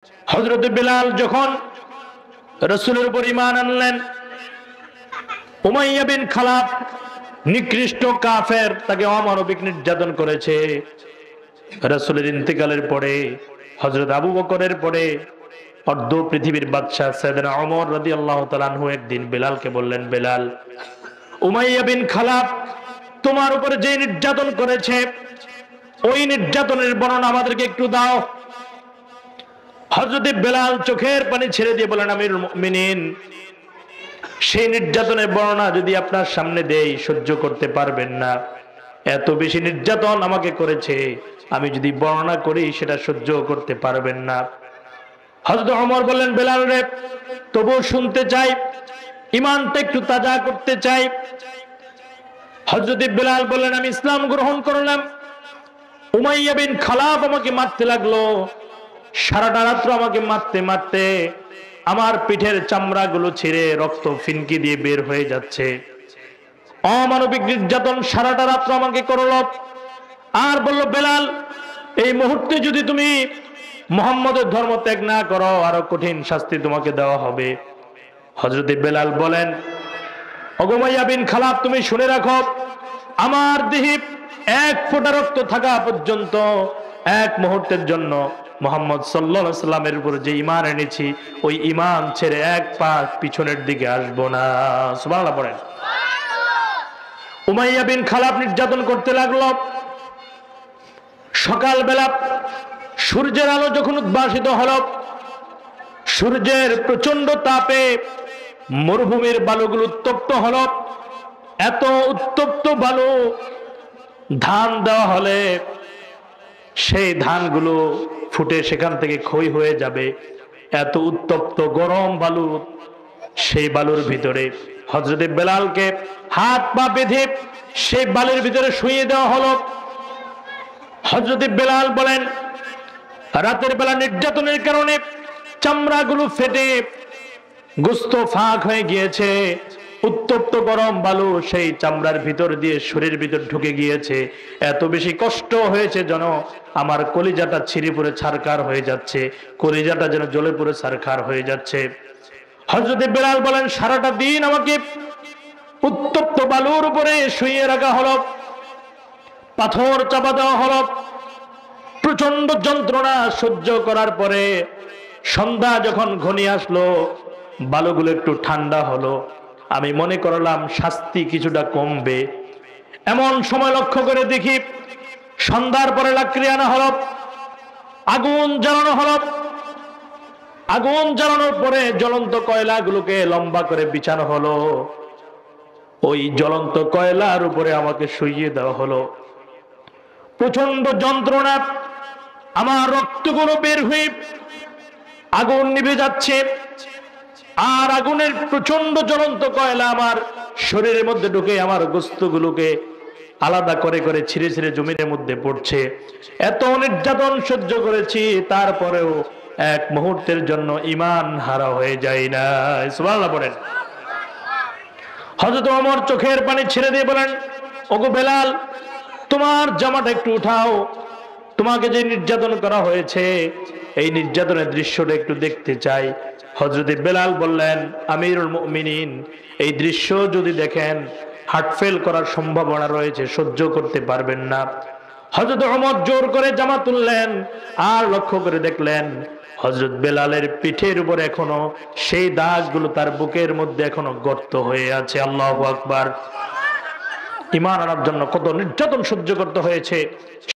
হযরত বিলাল যখন রাসূলের উপর ঈমান আনলেন, উমাইয়া বিন খালাব নিকৃষ্ট কাফের তাকে অমানবিক নির্যাতন করেছে। রাসূলের ইন্তেকালের পরে হযরত আবু বকরের পরে অর্ধ পৃথিবীর বাদশা সাইয়েদনা ওমর রাদিয়াল্লাহু তাআলা আনহু একদিন বেলালকে বললেন, বেলাল, উমাইয়া বিন খালাব তোমার উপর যে নির্যাতন করেছে ওই নির্যাতনের বর্ণনা আমাদেরকে একটু দাও। হযরত বেলাল চোখের পানি ছেড়ে দিয়ে বলেন, আমিরুল মুমিনিন, সেই নির্যাতনের বর্ণনা যদি আপনার সামনে দেই সহ্য করতে পারবেন না। এত বেশি নির্যাতন আমাকে করেছে, আমি যদি বর্ণনা করি সেটা সহ্য করতে পারবেন না। হযরত ওমর বললেন, বেলাল রে, তবুও শুনতে চাই, ঈমানটা একটু তাজা করতে চাই। হযরত বেলাল বললেন, আমি ইসলাম গ্রহণ করলাম। উমাইয়া বিন খালাব আমাকে মারতে লাগলো, সারাটা রাত্র আমাকে মারতে মারতে আমার পিঠের চামড়াগুলো ছিঁড়ে রক্ত ফিনকি দিয়ে বের হয়ে যাচ্ছে। অমানবিক নির্যাতন সারাটা রাত্র আমাকে করল। আর বলল, বেলাল, এই মুহূর্তে যদি তুমি মুহাম্মদের ধর্ম ত্যাগ না করো আরো কঠিন শাস্তি তোমাকে দেওয়া হবে। হযরত বেলাল বলেন, ওগো উমাইয়া বিন খালাব, তুমি শুনে রাখো, আমার দেহে এক ফোঁটা রক্ত থাকা পর্যন্ত এক মুহূর্তের জন্য মুহাম্মদ সাল্লাল্লাহু আলাইহি সাল্লামের উপর যে ঈমান এনেছি ওই ঈমান ছেড়ে এক পা পিছনের দিকে আসবো না। সুবহানাল্লাহ পড়েন। উমাইয়া বিন খালাব নির্যাতন করতে লাগলো। সকালবেলা সূর্যের আলো যখন উদ্ভাসিত হলো, সূর্যের প্রচন্ড তাপে মরুভূমির বালুগুলো উত্তপ্ত হলো। এত উত্তপ্ত বালু ধান দেওয়া হলে সেই ধানগুলো ফুটে সেখান থেকে ক্ষয় হয়ে যাবে। এত উত্তপ্ত গরম বালু, সেই বালুর ভিতরে হযরত বেলালকে হাত পা বেঁধে সেই বালুর ভিতরে শুইয়ে দেওয়া হলো। হযরত বেলাল বলেন, রাতের বেলা নির্যাতনের কারণে চামড়াগুলো ফেটে গোশত ফাঁক হয়ে গিয়েছে। উত্তপ্ত গরম বালু সেই চামড়ার ভিতর দিয়ে শরীরের ভিতর ঢুকে গিয়েছে। এত বেশি কষ্ট হয়েছে যেন আমার কলিজাটা ছিঁড়ে পড়ে ছারখার হয়ে যাচ্ছে, কলিজাটা যেন জ্বলে পড়ে ছারখার হয়ে যাচ্ছে। হযরত বেলাল বলেন, সারাটা দিন আমাকে উত্তপ্ত বালুর উপরে শুইয়ে রাখা হলো, পাথর চাপা দেওয়া হলো। প্রচন্ড যন্ত্রণা সহ্য করার পরে সন্ধ্যা যখন ঘনিয়ে আসলো, বালুগুলো একটু ঠান্ডা হলো। আমি মনে করলাম শাস্তি কিছুটা কমবে। এমন সময় লক্ষ্য করে দেখি সন্ধ্যার পরে লাকড়ি আনা হলো, আগুন জ্বালানো হলো। আগুন জ্বালানোর পরে জ্বলন্ত কয়লাগুলোকে লম্বা করে বিছানো হলো। ওই জ্বলন্ত কয়লার উপরে আমাকে শুইয়ে দেওয়া হলো। প্রচন্ড যন্ত্রণা, আমার রক্তগুলো বের হয়ে আগুন নিভে যাচ্ছে। আর আগুনের প্রচন্ড জ্বলন্ত কয়লা আমার শরীরের মধ্যে ঢুকে আমার গোশতগুলোকে আলাদা করে করে ছিঁড়ে ছিঁড়ে জমিনের মধ্যে পড়ছে। এত নির্যাতন সহ্য করেছি, তারপরেও এক মুহূর্তের জন্য ঈমান হারা হয়ে যায় না। সুবহানাল্লাহ পড়েন। হযরত ওমর চোখের পানি ছেড়ে দিয়ে বলেন, ওগো বেলাল, তোমার জামাটা একটু উঠাও, তোমাকে যে নির্যাতন করা হয়েছে এই নির্যাতনের দৃশ্যটা একটু দেখতে চাই। হযরত বেলাল বললেন, আমিরুল মুমিনিন, এই দৃশ্য যদি দেখেন হার্ট ফেল করার সম্ভাবনা রয়েছে, সহ্য করতে পারবেন না। হযরত ওমর জোর করে জামা তুললেন আর লক্ষ্য করে দেখলেন হযরত বেলালের পিঠের উপর এখনো সেই দাগগুলো তার বুকের মধ্যে এখনো গর্ত হয়ে আছে। আল্লাহু আকবার। ঈমান আনার জন্য কত নির্যাতন সহ্য করতে হয়েছে।